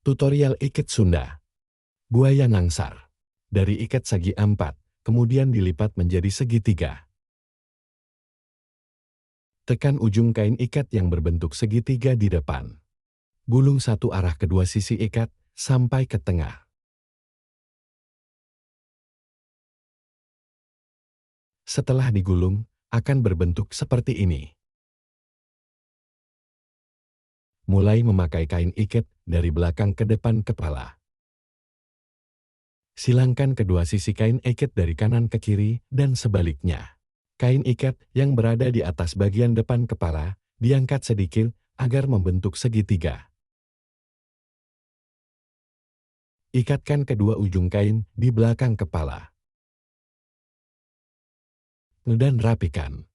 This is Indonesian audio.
Tutorial ikat Sunda. Buaya nangsar. Dari ikat segi 4, kemudian dilipat menjadi segitiga. Tekan ujung kain ikat yang berbentuk segitiga di depan. Gulung satu arah kedua sisi ikat sampai ke tengah. Setelah digulung, akan berbentuk seperti ini. Mulai memakai kain ikat dari belakang ke depan kepala. Silangkan kedua sisi kain ikat dari kanan ke kiri dan sebaliknya. Kain ikat yang berada di atas bagian depan kepala diangkat sedikit agar membentuk segitiga. Ikatkan kedua ujung kain di belakang kepala. Dan rapikan.